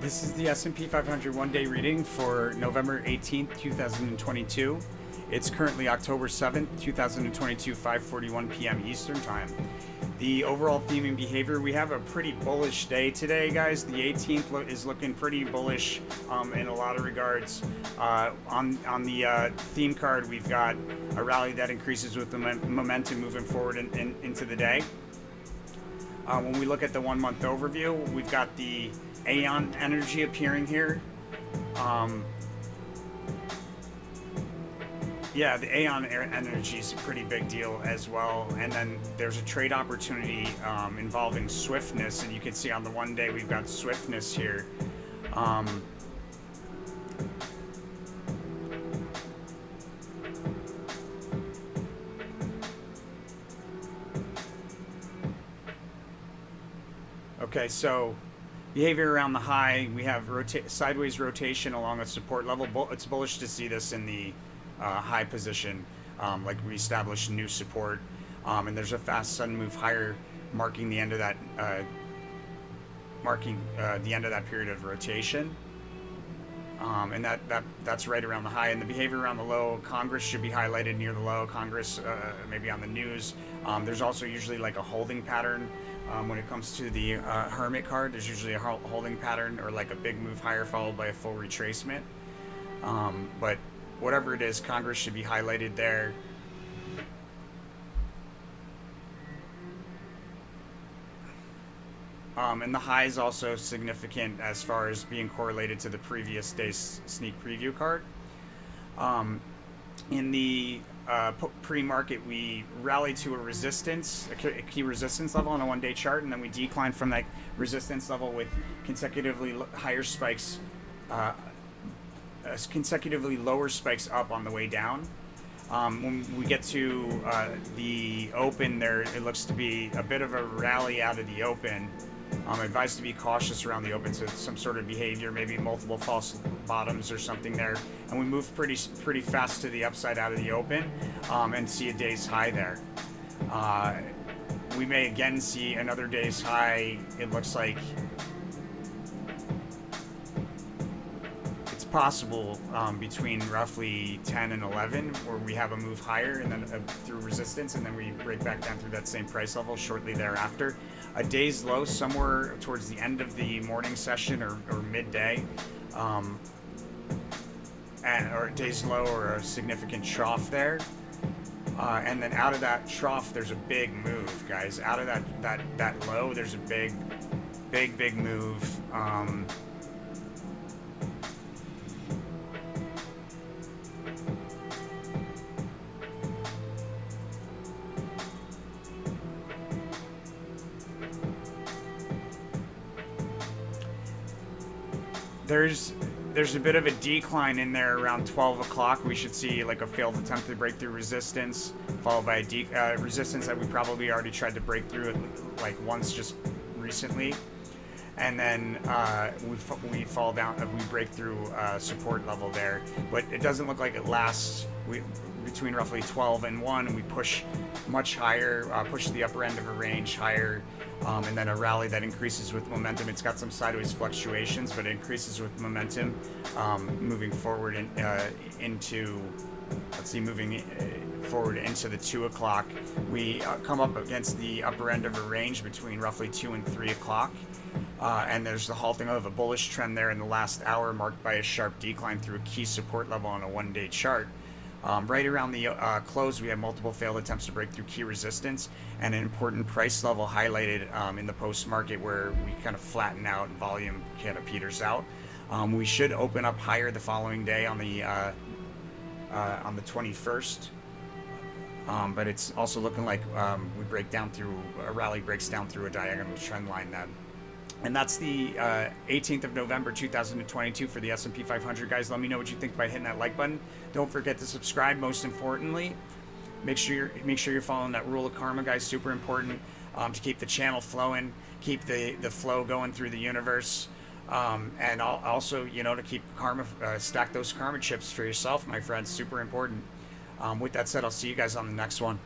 This is the S&P 500 one-day reading for November 18th, 2022. It's currently October 7th, 2022, 5:41 p.m. Eastern Time. The overall theme and behavior, we have a pretty bullish day today, guys. The 18th is looking pretty bullish in a lot of regards. On the theme card, we've got a rally that increases with the momentum moving forward into the day. When we look at the 1 month overview, we've got the Aeon energy appearing here. Yeah, the Aeon energy is a pretty big deal as well. And then there's a trade opportunity involving swiftness, and you can see on the 1 day we've got swiftness here. Okay, so behavior around the high, we have sideways rotation along a support level. It's bullish to see this in the high position, like we established new support, and there's a fast sudden move higher, marking the end of that period of rotation. And that's right around the high. And the behavior around the low, Congress should be highlighted near the low. Congress maybe on the news. There's also usually like a holding pattern. When it comes to the Hermit card, there's usually a holding pattern or like a big move higher followed by a full retracement. But whatever it is, Congress should be highlighted there. And the high is also significant as far as being correlated to the previous day's sneak preview card. In the pre-market, we rallied to a key resistance level on a 1 day chart, and then we declined from that resistance level with consecutively higher spikes, consecutively lower spikes up on the way down. When we get to the open there, it looks to be a bit of a rally out of the open. I'm advised to be cautious around the open, so some sort of behavior, maybe multiple false bottoms or something there. And we move pretty fast to the upside out of the open and see a day's high there. We may again see another day's high. It looks like it's possible between roughly 10 and 11, where we have a move higher and then through resistance, and then we break back down through that same price level shortly thereafter. A day's low somewhere towards the end of the morning session or midday, or a day's low or a significant trough there. And then out of that trough, there's a big move, guys. Out of that low, there's a big move. There's a bit of a decline in there around 12 o'clock. We should see like a failed attempt to break through resistance, followed by a resistance that we probably already tried to break through like once just recently. And then we fall down, we break through support level there. But it doesn't look like it lasts. Between roughly 12 and 1, and we push much higher, push the upper end of a range higher, and then a rally that increases with momentum. It's got some sideways fluctuations, but it increases with momentum moving forward into, moving forward into the 2 o'clock. We come up against the upper end of a range between roughly 2 and 3 o'clock. And there's the halting of a bullish trend there in the last hour, marked by a sharp decline through a key support level on a 1 day chart. Right around the close, we have multiple failed attempts to break through key resistance and an important price level highlighted in the post-market, where we kind of flatten out and volume kind of peters out. We should open up higher the following day on the 21st, but it's also looking like we break down through a rally breaks down through a diagonal trend line then. And that's the 18th of November, 2022 for the S&P 500, guys. Let me know what you think by hitting that like button. Don't forget to subscribe. Most importantly, make sure you're following that rule of karma, guys. Super important to keep the channel flowing, keep the flow going through the universe, and also to keep karma, stack those karma chips for yourself, my friends. Super important. With that said, I'll see you guys on the next one.